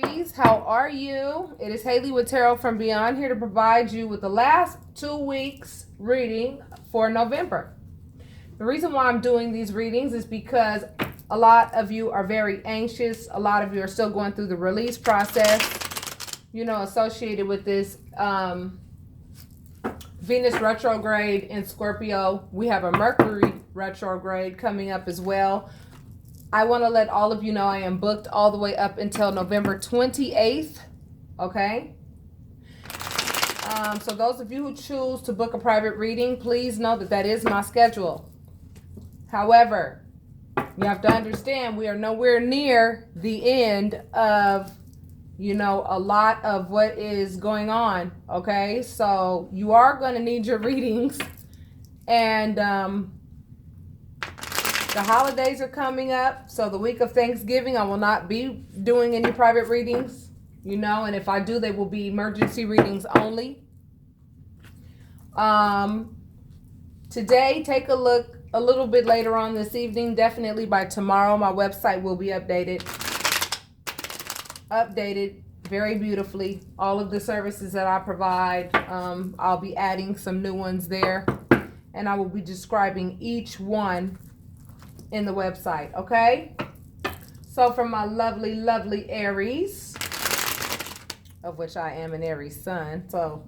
Aries, how are you? It is Haley with Tarot from Beyond, here to provide you with the last 2 weeks reading for November. The reason why I'm doing these readings is because a lot of you are very anxious. A lot of you are still going through the release process, associated with this Venus retrograde in Scorpio. We have a Mercury retrograde coming up as well. I want to let all of you know I am booked all the way up until November 28th, okay? So those of you who choose to book a private reading, please know that that is my schedule. However, you have to understand we are nowhere near the end of, a lot of what is going on, okay? So you are going to need your readings, and the holidays are coming up, so the week of Thanksgiving, I will not be doing any private readings, and if I do, they will be emergency readings only. Today, take a look a little bit later on this evening. Definitely by tomorrow, my website will be updated very beautifully. All of the services that I provide, I'll be adding some new ones there, and I will be describing each one in the website, okay? So from my lovely, lovely Aries, of which I am an Aries sun, so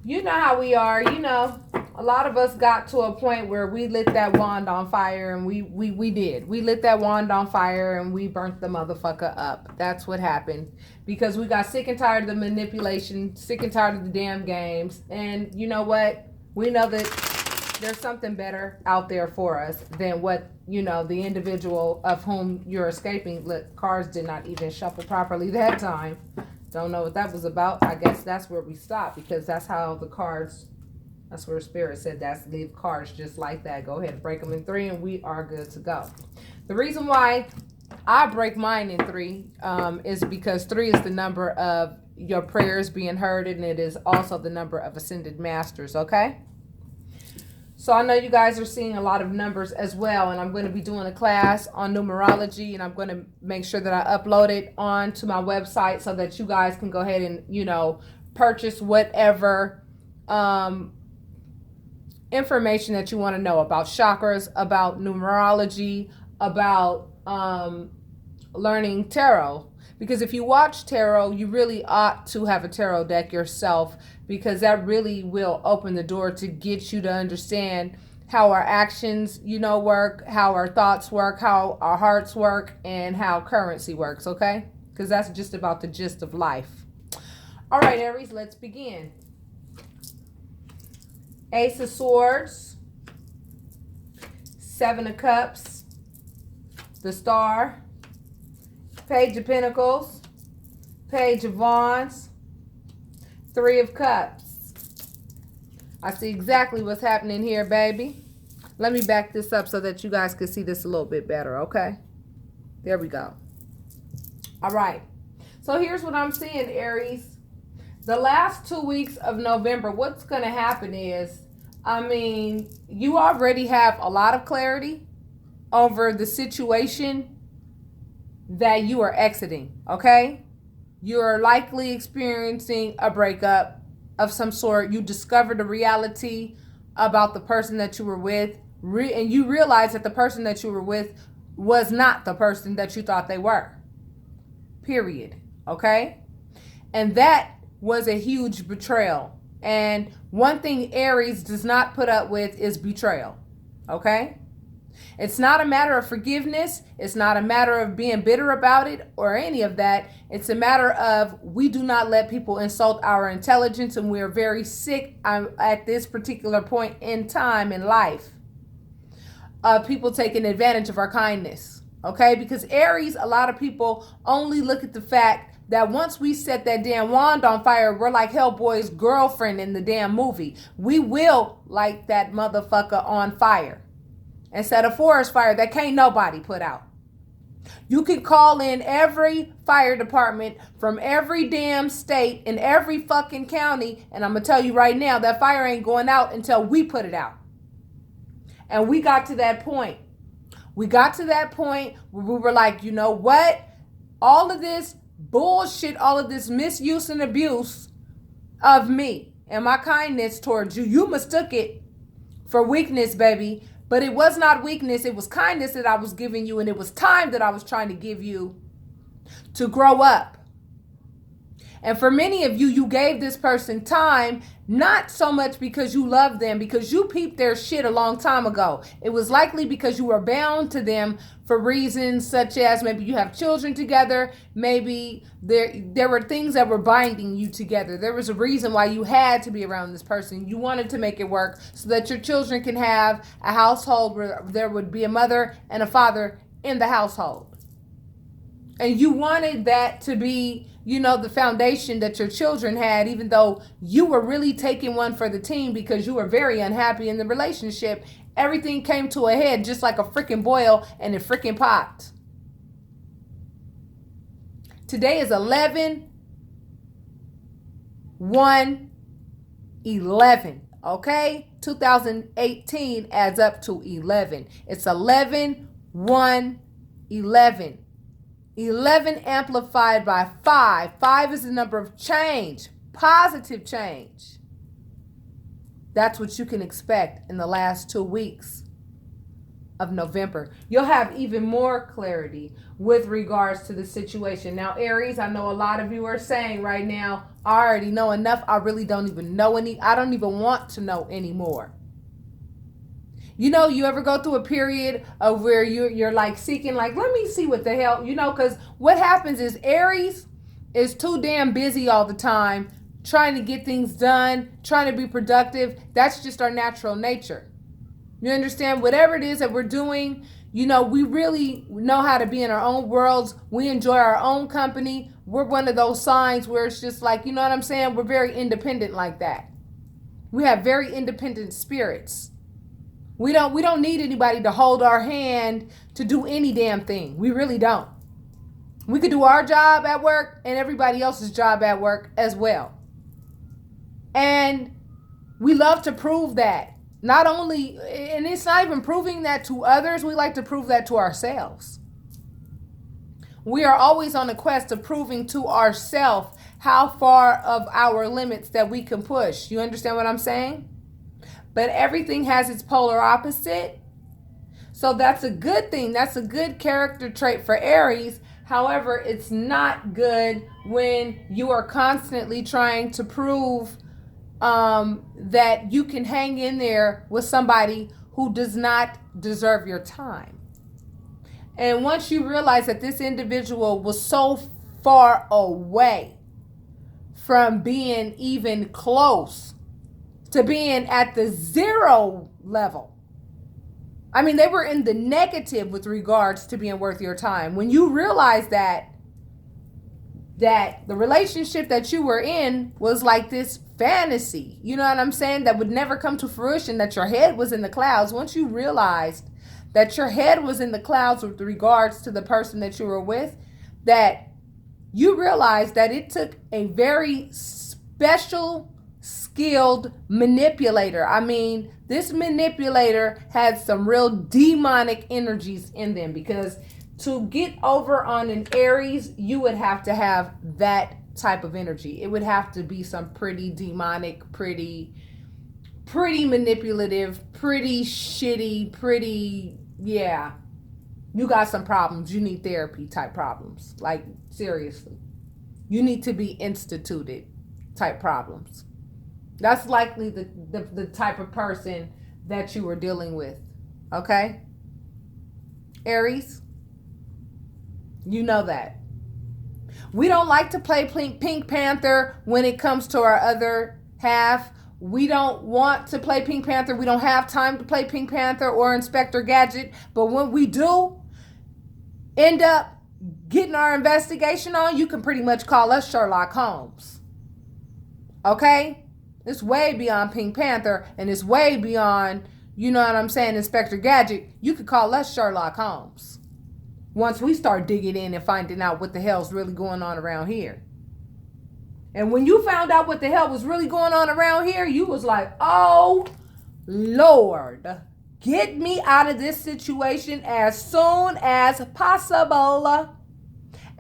you know how we are, a lot of us got to a point where we lit that wand on fire, and we lit that wand on fire and we burnt the motherfucker up. That's what happened, because we got sick and tired of the manipulation, sick and tired of the damn games. And you know what? We know that there's something better out there for us than what, the individual of whom you're escaping. Look, cards did not even shuffle properly that time. Don't know what that was about. I guess that's where we stopped, because that's how the cards, that's where Spirit said that's leave cards just like that. Go ahead and break them in 3 and we are good to go. The reason why I break mine in 3 is because 3 is the number of your prayers being heard, and it is also the number of ascended masters, okay? So I know you guys are seeing a lot of numbers as well, and I'm going to be doing a class on numerology, and I'm going to make sure that I upload it onto my website so that you guys can go ahead and, purchase whatever information that you want to know about chakras, about numerology, about learning tarot. Because if you watch tarot, you really ought to have a tarot deck yourself, because that really will open the door to get you to understand how our actions, work, how our thoughts work, how our hearts work, and how currency works, okay? Because that's just about the gist of life. All right, Aries, let's begin. Ace of Swords, 7 of Cups, the Star, Page of Pentacles, Page of Wands, 3 of Cups. I see exactly what's happening here, baby. Let me back this up so that you guys can see this a little bit better, okay? There we go. All right. So here's what I'm seeing, Aries. The last 2 weeks of November, what's going to happen is, you already have a lot of clarity over the situation that you are exiting, okay? You're likely experiencing a breakup of some sort. You discovered a reality about the person that you were with, and you realized that the person that you were with was not the person that you thought they were. Period. Okay? And that was a huge betrayal. And one thing Aries does not put up with is betrayal. Okay? It's not a matter of forgiveness. It's not a matter of being bitter about it or any of that. It's a matter of we do not let people insult our intelligence, and we are very sick at this particular point in time in life of people taking advantage of our kindness. Okay? Because Aries, a lot of people only look at the fact that once we set that damn wand on fire, we're like Hellboy's girlfriend in the damn movie. We will light that motherfucker on fire and set a forest fire that can't nobody put out. You can call in every fire department from every damn state in every fucking county, and I'm going to tell you right now, that fire ain't going out until we put it out. And we got to that point. We got to that point where we were like, you know what? All of this bullshit, all of this misuse and abuse of me and my kindness towards you. You mistook it for weakness, baby. But it was not weakness. It was kindness that I was giving you. And it was time that I was trying to give you to grow up. And for many of you, you gave this person time, not so much because you love them, because you peeped their shit a long time ago. It was likely because you were bound to them for reasons such as maybe you have children together, maybe there were things that were binding you together. There was a reason why you had to be around this person. You wanted to make it work so that your children can have a household where there would be a mother and a father in the household. And you wanted that to be, the foundation that your children had, even though you were really taking one for the team because you were very unhappy in the relationship. Everything came to a head just like a freaking boil in a freaking pot. Today is 11/1/11. Okay? 2018 adds up to 11. It's 11/1/11. 11 amplified by 5. 5 is the number of change, positive change. That's what you can expect in the last 2 weeks of November. You'll have even more clarity with regards to the situation. Now, Aries, I know a lot of you are saying right now, I already know enough. I really don't even know I don't even want to know anymore. You ever go through a period of where you're like seeking, like, let me see what the hell, because what happens is Aries is too damn busy all the time, trying to get things done, trying to be productive. That's just our natural nature. You understand? Whatever it is that we're doing, we really know how to be in our own worlds. We enjoy our own company. We're one of those signs where it's just like, you know what I'm saying? We're very independent like that. We have very independent spirits. We don't need anybody to hold our hand to do any damn thing. We really don't. We could do our job at work and everybody else's job at work as well. And we love to prove that. Not only, and it's not even proving that to others, we like to prove that to ourselves. We are always on a quest of proving to ourselves how far of our limits that we can push. You understand what I'm saying? But everything has its polar opposite. So that's a good thing. That's a good character trait for Aries. However, it's not good when you are constantly trying to prove that you can hang in there with somebody who does not deserve your time. And once you realize that this individual was so far away from being even close to being at the 0 level. I mean, they were in the negative with regards to being worth your time. When you realize that the relationship that you were in was like this fantasy, you know what I'm saying, that would never come to fruition, that your head was in the clouds. Once you realized that your head was in the clouds with regards to the person that you were with, that you realized that it took a very special, skilled manipulator. I mean, this manipulator had some real demonic energies in them, because to get over on an Aries, you would have to have that type of energy. It would have to be some pretty demonic, pretty manipulative, pretty shitty, yeah. You got some problems. You need therapy type problems. Like, seriously. You need to be instituted type problems. That's likely the type of person that you were dealing with. Okay? Aries, you know that. We don't like to play Pink Panther when it comes to our other half. We don't want to play Pink Panther. We don't have time to play Pink Panther or Inspector Gadget. But when we do end up getting our investigation on, you can pretty much call us Sherlock Holmes. Okay? It's way beyond Pink Panther, and it's way beyond, you know what I'm saying, Inspector Gadget. You could call us Sherlock Holmes once we start digging in and finding out what the hell's really going on around here. And when you found out what the hell was really going on around here, you was like, oh, Lord, get me out of this situation as soon as possible.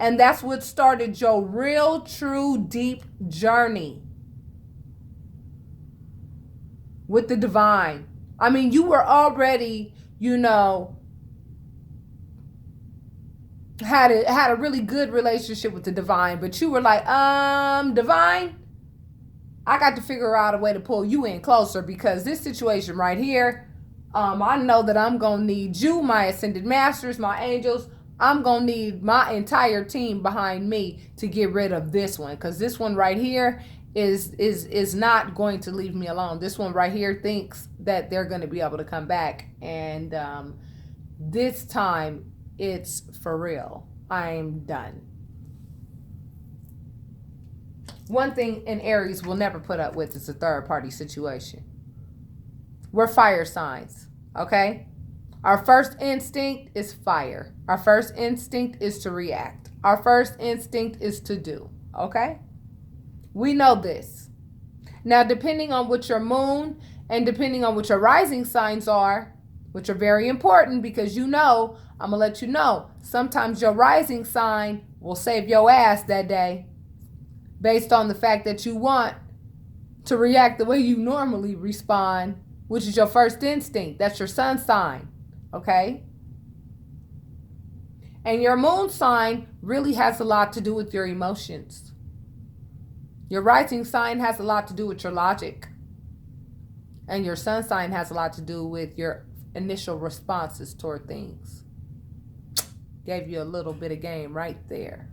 And that's what started your real, true, deep journey with the divine. I mean, you were already, you know, had a really good relationship with the divine, but you were like, divine, I got to figure out a way to pull you in closer, because this situation right here, I know that I'm going to need you, my ascended masters, my angels. I'm going to need my entire team behind me to get rid of this one, because this one right here is not going to leave me alone. This one right here thinks that they're going to be able to come back, and this time it's for real. I'm done. One thing an Aries will never put up with is a third party situation. We're fire signs, okay? Our first instinct is fire. Our first instinct is to react. Our first instinct is to do, okay? We know this. Now, depending on what your moon and depending on what your rising signs are, which are very important, because you know, I'm going to let you know, sometimes your rising sign will save your ass that day, based on the fact that you want to react the way you normally respond, which is your first instinct. That's your sun sign, okay? And your moon sign really has a lot to do with your emotions. Your rising sign has a lot to do with your logic. And your sun sign has a lot to do with your initial responses toward things. Gave you a little bit of game right there.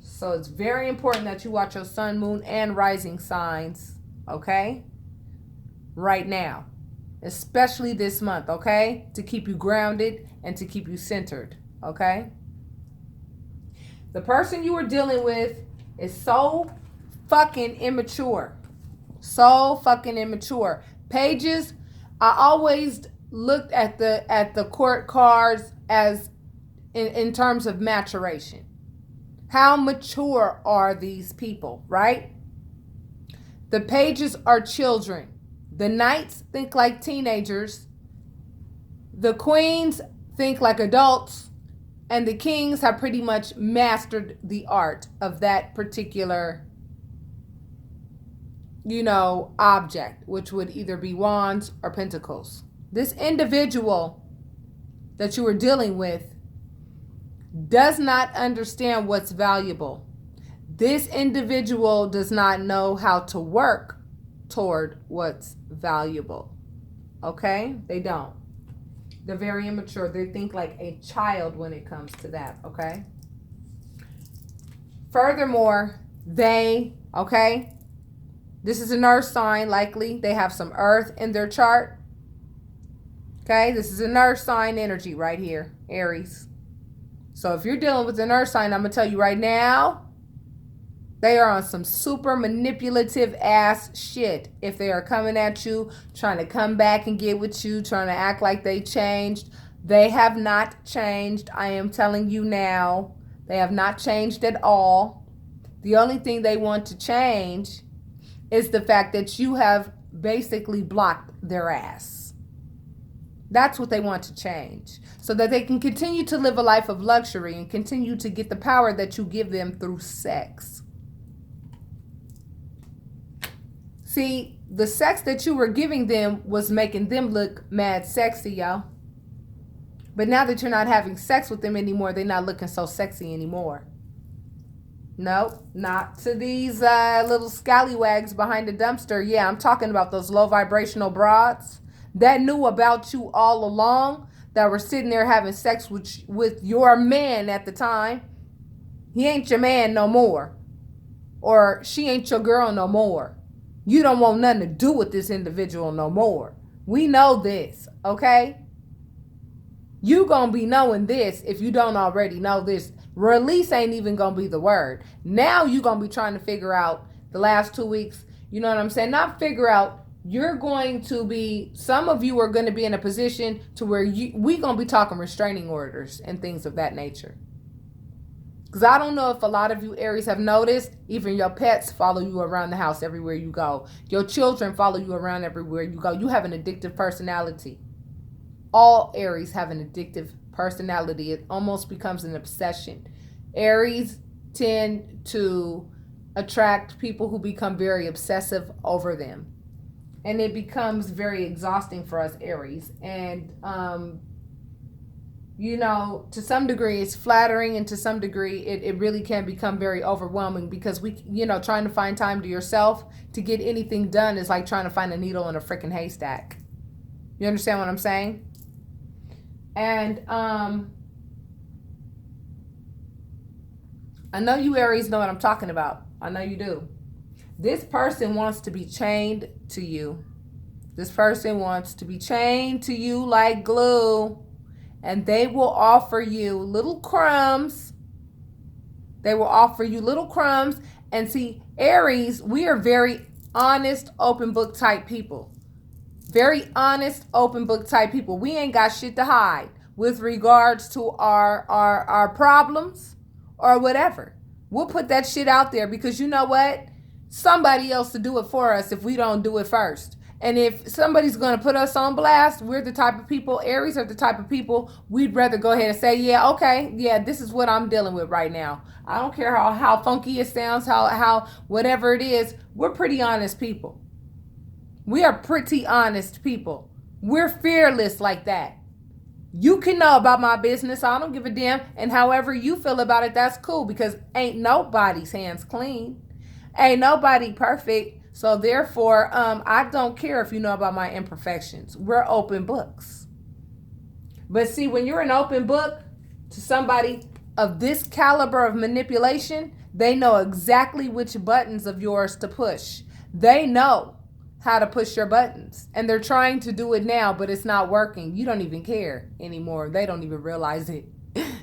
So it's very important that you watch your sun, moon, and rising signs, okay? Right now. Especially this month, okay? To keep you grounded and to keep you centered, okay? The person you are dealing with is so fucking immature. So fucking immature. Pages, I always looked at the court cards as in terms of maturation. How mature are these people, right? The pages are children. The knights think like teenagers. The queens think like adults. And the kings have pretty much mastered the art of that particular, you know, object, which would either be wands or pentacles. This individual that you are dealing with does not understand what's valuable. This individual does not know how to work toward what's valuable. Okay? They don't. They're very immature. They think like a child when it comes to that. Okay? Furthermore, okay? This is an earth sign, likely. They have some earth in their chart. Okay? This is an earth sign energy right here, Aries. So if you're dealing with an earth sign, I'm going to tell you right now, they are on some super manipulative ass shit. If they are coming at you, trying to come back and get with you, trying to act like they changed. They have not changed. I am telling you now, they have not changed at all. The only thing they want to change is the fact that you have basically blocked their ass. That's what they want to change, so that they can continue to live a life of luxury and continue to get the power that you give them through sex. See, the sex that you were giving them was making them look mad sexy, y'all. But now that you're not having sex with them anymore, they're not looking so sexy anymore. Nope, not to these little scallywags behind the dumpster. Yeah, I'm talking about those low vibrational broads that knew about you all along, that were sitting there having sex with your man at the time. He ain't your man no more. Or she ain't your girl no more. You don't want nothing to do with this individual no more. We know this, okay? You gonna be knowing this if you don't already know this. Release ain't even gonna be the word. Now you gonna be trying to figure out the last 2 weeks, you know what I'm saying? Not figure out. You're going to be, some of you are going to be in a position to where we going to be talking restraining orders and things of that nature. Because I don't know if a lot of you Aries have noticed, even your pets follow you around the house everywhere you go. Your children follow you around everywhere you go. You have an addictive personality. All Aries have an addictive personality. It almost becomes an obsession. Aries tend to attract people who become very obsessive over them. And it becomes very exhausting for us Aries. And, you know, to some degree it's flattering, and to some degree it really can become very overwhelming, because we, you know, trying to find time to yourself to get anything done is like trying to find a needle in a freaking haystack. You understand what I'm saying? And I know you Aries know what I'm talking about. I know you do. This person wants to be chained to you. This person wants to be chained to you like glue. And they will offer you little crumbs. They will offer you little crumbs. And see, Aries, we are very honest, open book type people. Very honest, open book type people. We ain't got shit to hide with regards to our problems or whatever. We'll put that shit out there because you know what? Somebody else to do it for us if we don't do it first. And if somebody's going to put us on blast, we're the type of people, Aries are the type of people, we'd rather go ahead and say, yeah, okay, yeah, this is what I'm dealing with right now. I don't care how funky it sounds, how whatever it is, we're pretty honest people. We are pretty honest people. We're fearless like that. You can know about my business. I don't give a damn. And however you feel about it, that's cool, because ain't nobody's hands clean. Ain't nobody perfect. So therefore, I don't care if you know about my imperfections. We're open books. But see, when you're an open book to somebody of this caliber of manipulation, they know exactly which buttons of yours to push. They know how to push your buttons. And they're trying to do it now, but it's not working. You don't even care anymore. They don't even realize it.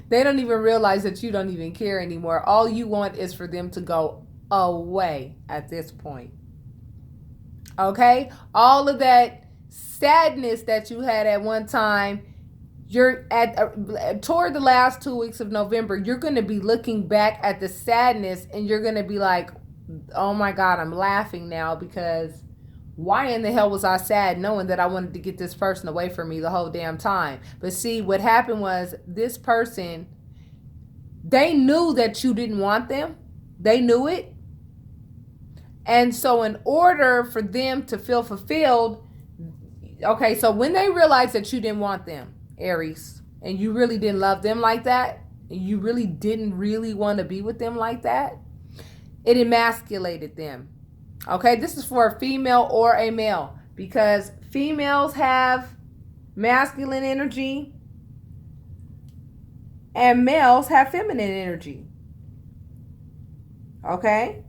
They don't even realize that you don't even care anymore. All you want is for them to go away at this point. Okay? All of that sadness that you had at one time, you're at toward the last 2 weeks of November, you're going to be looking back at the sadness and you're going to be like, oh my God, I'm laughing now, because why in the hell was I sad knowing that I wanted to get this person away from me the whole damn time? But see, what happened was this person, they knew that you didn't want them. They knew it. And so in order for them to feel fulfilled, okay, so when they realized that you didn't want them, Aries, and you really didn't love them like that, and you really didn't really want to be with them like that, it emasculated them. Okay, this is for a female or a male, because females have masculine energy and males have feminine energy. Okay?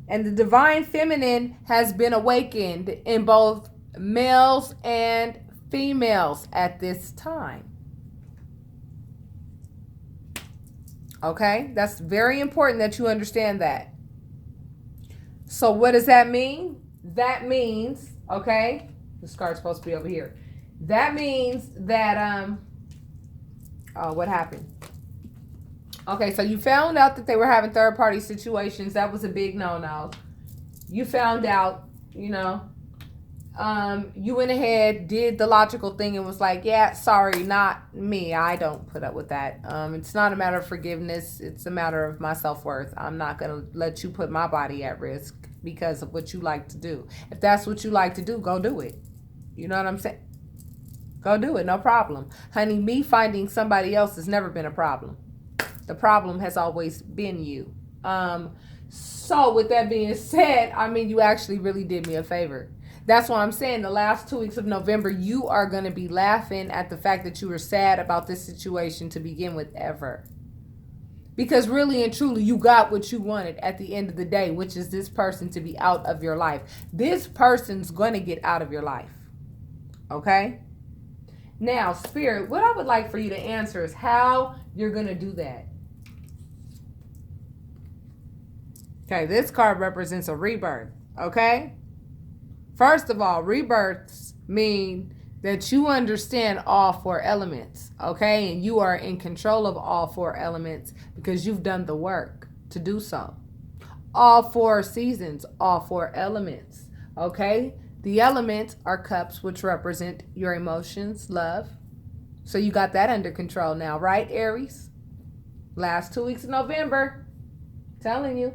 And the divine feminine has been awakened in both males and females at this time. Okay? That's very important that you understand that. So what does that mean? That means, okay, this card's supposed to be over here. That means that, what happened? Okay, so you found out that they were having third-party situations. That was a big no-no. You found out, you know, you went ahead, did the logical thing and was like, yeah, sorry, not me. I don't put up with that. It's not a matter of forgiveness. It's a matter of my self-worth. I'm not going to let you put my body at risk because of what you like to do. If that's what you like to do, go do it. You know what I'm saying? Go do it. No problem. Honey, me finding somebody else has never been a problem. The problem has always been you. So with that being said, I mean, you actually really did me a favor. That's why I'm saying the last 2 weeks of November, you are going to be laughing at the fact that you were sad about this situation to begin with ever. Because really and truly, you got what you wanted at the end of the day, which is this person to be out of your life. This person's going to get out of your life. Okay? Now, Spirit, what I would like for you to answer is how you're going to do that. Okay, this card represents a rebirth. Okay? First of all, rebirths mean that you understand all four elements, okay? And you are in control of all four elements because you've done the work to do so. All four seasons, all four elements, okay? The elements are cups, which represent your emotions, love, So you got that under control now, right, Aries? Last 2 weeks of November. Telling you.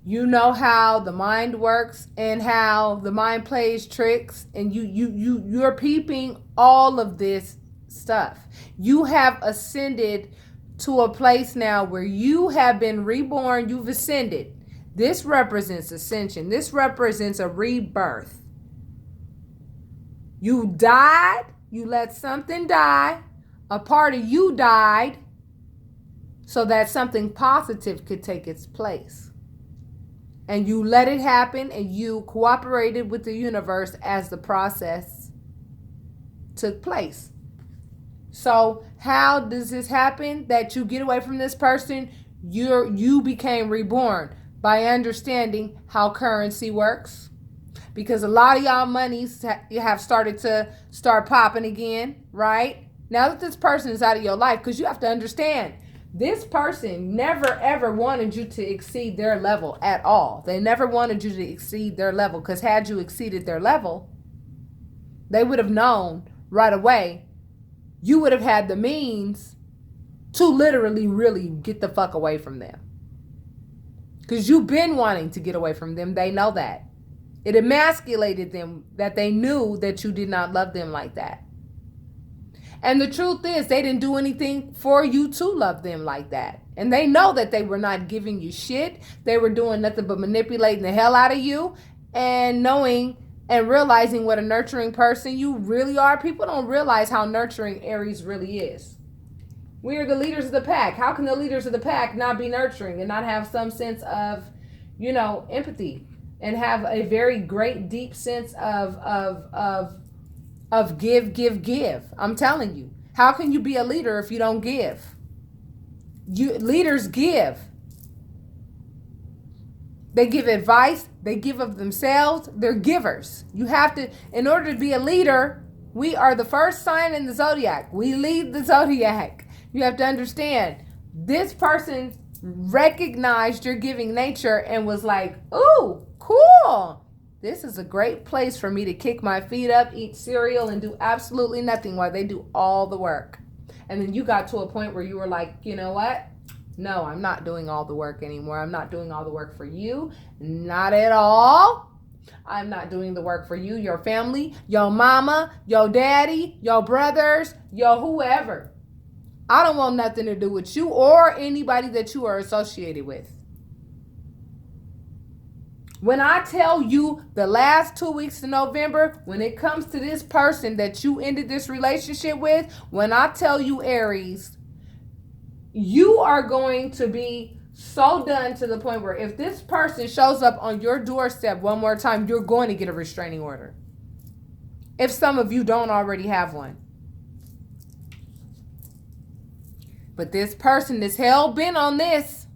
You know how the mind works and how the mind plays tricks, and you're peeping all of this stuff. You have ascended to a place now where you have been reborn. You've ascended. This represents ascension. This represents a rebirth. You died. You let something die. A part of you died so that something positive could take its place. And you let it happen, and you cooperated with the universe as the process took place. So how does this happen that you get away from this person? You became reborn by understanding how currency works. Because a lot of y'all monies have started to popping again, right? Now that this person is out of your life, because you have to understand, this person never ever wanted you to exceed their level at all. They never wanted you to exceed their level, because had you exceeded their level, they would have known right away. You would have had the means to literally really get the fuck away from them. Because you've been wanting to get away from them. They know that. It emasculated them that they knew that you did not love them like that. And the truth is, they didn't do anything for you to love them like that. And they know that they were not giving you shit. They were doing nothing but manipulating the hell out of you. And knowing and realizing what a nurturing person you really are. People don't realize how nurturing Aries really is. We are the leaders of the pack. How can the leaders of the pack not be nurturing and not have some sense of, empathy, and have a very great deep sense of give. I'm telling you. How can you be a leader if you don't give? Leaders give. They give advice. They give of themselves. They're givers. You have to, in order to be a leader, we are the first sign in the zodiac. We lead the zodiac. You have to understand, this person recognized your giving nature and was like, ooh, cool. This is a great place for me to kick my feet up, eat cereal, and do absolutely nothing while they do all the work. And then you got to a point where you were like, you know what? No, I'm not doing all the work anymore. I'm not doing all the work for you. Not at all. I'm not doing the work for you, your family, your mama, your daddy, your brothers, your whoever. I don't want nothing to do with you or anybody that you are associated with. When I tell you the last 2 weeks of November, when it comes to this person that you ended this relationship with, when I tell you, Aries, you are going to be so done to the point where if this person shows up on your doorstep one more time, you're going to get a restraining order. If some of you don't already have one. But this person is hell-bent on this.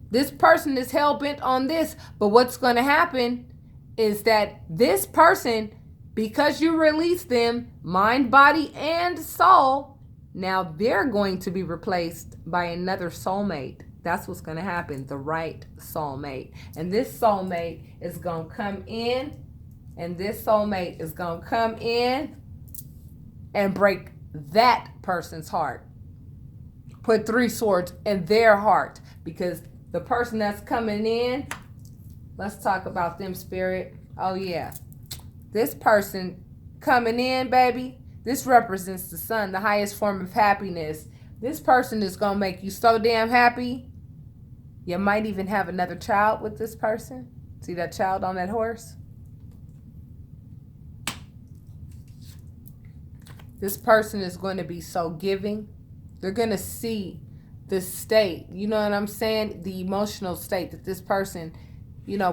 This person is hell-bent on this. But what's going to happen is that this person, because you release them, mind, body, and soul, now they're going to be replaced by another soulmate. That's what's going to happen, the right soulmate. And this soulmate is going to come in, and this soulmate is going to come in and break that person's heart. Put 3 swords in their heart, because the person that's coming in, let's talk about them, spirit. Oh, yeah. This person coming in, baby, this represents the sun, the highest form of happiness. This person is going to make you so damn happy. You might even have another child with this person. See that child on that horse? This person is going to be so giving. They're going to see the state, you know what I'm saying? The emotional state that this person,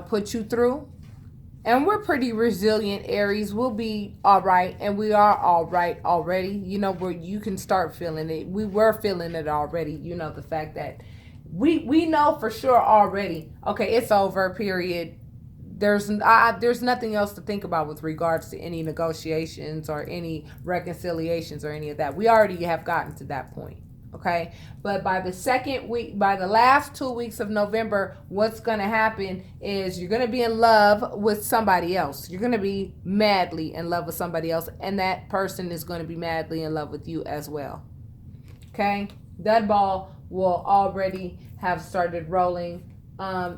put you through. And we're pretty resilient, Aries. We'll be all right. And we are all right already. Where you can start feeling it. We were feeling it already. The fact that we know for sure already, okay, it's over, period. There's nothing else to think about with regards to any negotiations or any reconciliations or any of that. We already have gotten to that point. Okay, but by the second week, by the last 2 weeks of November, what's going to happen is you're going to be in love with somebody else. You're going to be madly in love with somebody else, and that person is going to be madly in love with you as well. Okay, that ball will already have started rolling.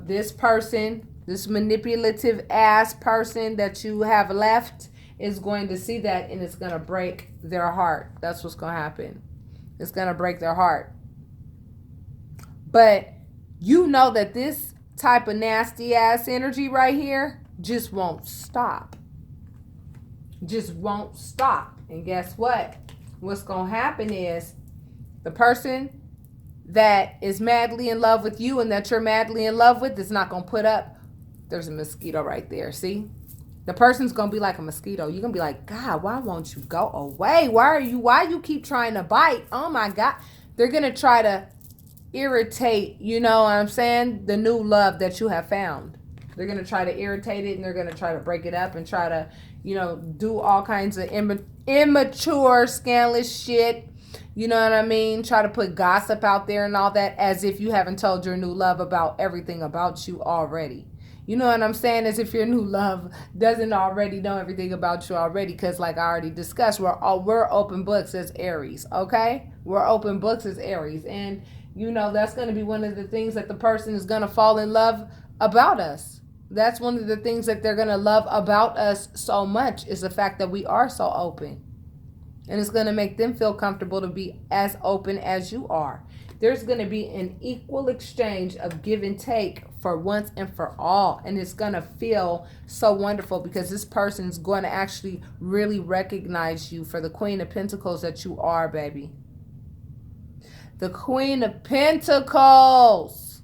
This person, this manipulative ass person that you have left, is going to see that, and it's going to break their heart. That's what's going to happen. It's going to break their heart. But you know that this type of nasty ass energy right here just won't stop. Just won't stop. And guess what? What's going to happen is the person that is madly in love with you and that you're madly in love with is not going to put up. There's a mosquito right there. See? The person's going to be like a mosquito. You're going to be like, God, why won't you go away? Why you keep trying to bite? Oh my God. They're going to try to irritate, you know what I'm saying? The new love that you have found. They're going to try to irritate it, and they're going to try to break it up and try to, you know, do all kinds of immature, scandalous shit. You know what I mean? Try to put gossip out there and all that, as if you haven't told your new love about everything about you already. You know what I'm saying? As if your new love doesn't already know everything about you already. Because like I already discussed, we're open books as Aries. Okay? We're open books as Aries. And, you know, that's going to be one of the things that the person is going to fall in love about us. That's one of the things that they're going to love about us so much, is the fact that we are so open. And it's going to make them feel comfortable to be as open as you are. There's going to be an equal exchange of give and take for once and for all. And it's going to feel so wonderful, because this person is going to actually really recognize you for the Queen of Pentacles that you are, baby. The Queen of Pentacles.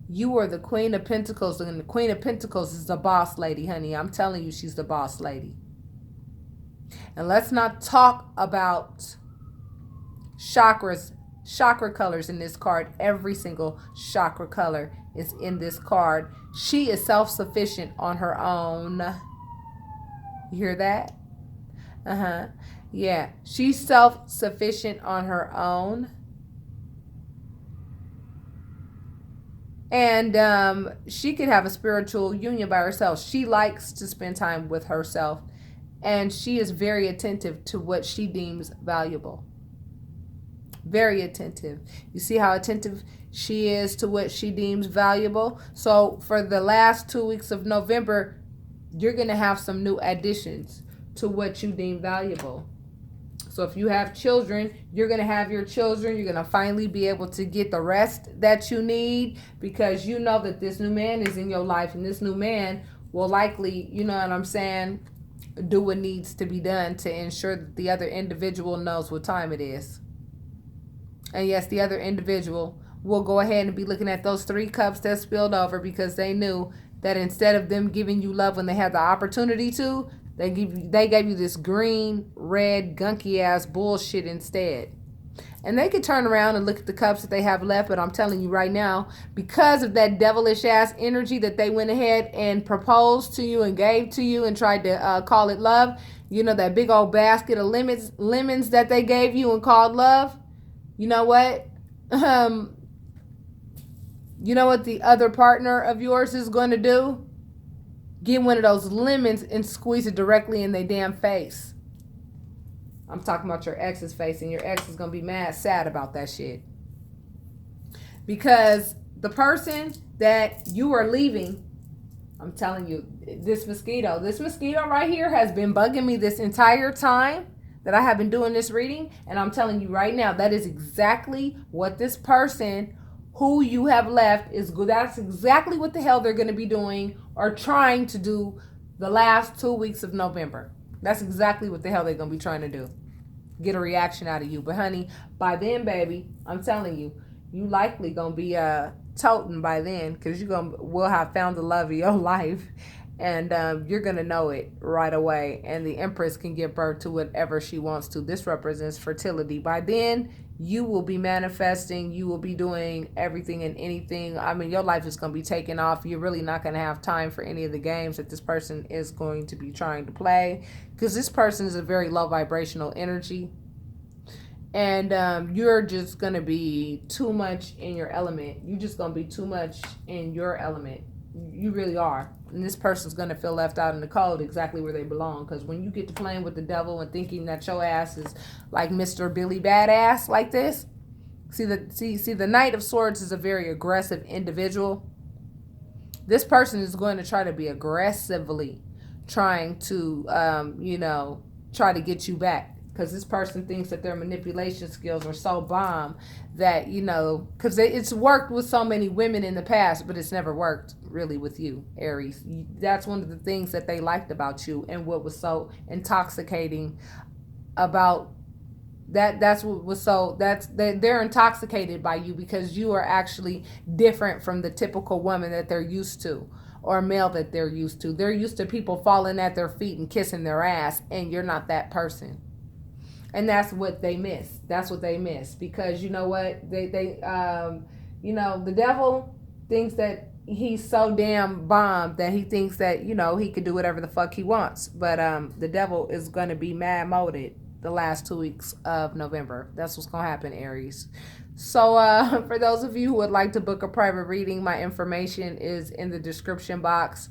You are the Queen of Pentacles, and the Queen of Pentacles is the boss lady, honey. I'm telling you, she's the boss lady. And let's not talk about chakras, chakra colors in this card. Every single chakra color is in this card. She is self-sufficient on her own. You hear that? Yeah, she's self-sufficient on her own. And she could have a spiritual union by herself. She likes to spend time with herself. And she is very attentive to what she deems valuable. Very attentive. You see how attentive she is to what she deems valuable? So for the last 2 weeks of November, you're going to have some new additions to what you deem valuable. So if you have children, you're going to have your children. You're going to finally be able to get the rest that you need, because you know that this new man is in your life, and this new man will likely, you know what I'm saying, do what needs to be done to ensure that the other individual knows what time it is. And yes, the other individual will go ahead and be looking at those 3 cups that spilled over, because they knew that instead of them giving you love when they had the opportunity to, they gave you this green, red, gunky ass bullshit instead. And they could turn around and look at the cups that they have left, but I'm telling you right now, because of that devilish ass energy that they went ahead and proposed to you and gave to you and tried to call it love, you know, that big old basket of lemons that they gave you and called love, you know what? You know what the other partner of yours is going to do? Get one of those lemons and squeeze it directly in their damn face. I'm talking about your ex's face, and your ex is going to be mad, sad about that shit. Because the person that you are leaving, I'm telling you, this mosquito right here has been bugging me this entire time that I have been doing this reading. And I'm telling you right now, that is exactly what this person who you have left is good. That's exactly what the hell they're going to be doing or trying to do the last 2 weeks of November. That's exactly what the hell they're going to be trying to do. Get a reaction out of you. But honey, by then, baby, I'm telling you, you likely going to be toting by then, because will have found the love of your life. And you're going to know it right away. And the Empress can give birth to whatever she wants to. This represents fertility. By then, you will be manifesting. You will be doing everything and anything. I mean, your life is going to be taken off. You're really not going to have time for any of the games that this person is going to be trying to play. Because this person is a very low vibrational energy. And you're just going to be too much in your element. You're just going to be too much in your element. You really are. And this person's going to feel left out in the cold, exactly where they belong. Because when you get to playing with the devil and thinking that your ass is like Mr. Billy Badass like this, see the Knight of Swords is a very aggressive individual. This person is going to try to be aggressively trying to, try to get you back. Because this person thinks that their manipulation skills are so bomb that, because it's worked with so many women in the past, but it's never worked really with you, Aries. That's one of the things that they liked about you, and what was so intoxicating about that's what was so they're intoxicated by you, because you are actually different from the typical woman that they're used to, or male that they're used to. They're used to people falling at their feet and kissing their ass, and you're not that person. And that's what they miss. That's what they miss. Because you know what? The devil thinks that he's so damn bomb that he thinks that, he could do whatever the fuck he wants. But the devil is going to be mad moded the last 2 weeks of November. That's what's going to happen, Aries. So for those of you who would like to book a private reading, my information is in the description box.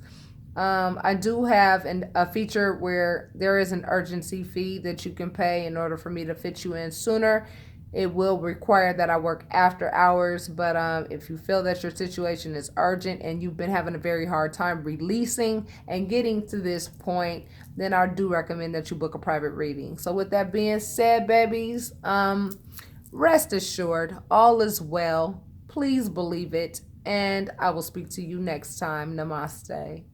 I do have a feature where there is an urgency fee that you can pay in order for me to fit you in sooner. It will require that I work after hours, but if you feel that your situation is urgent and you've been having a very hard time releasing and getting to this point, then I do recommend that you book a private reading. So with that being said, babies, rest assured, all is well. Please believe it, and I will speak to you next time. Namaste.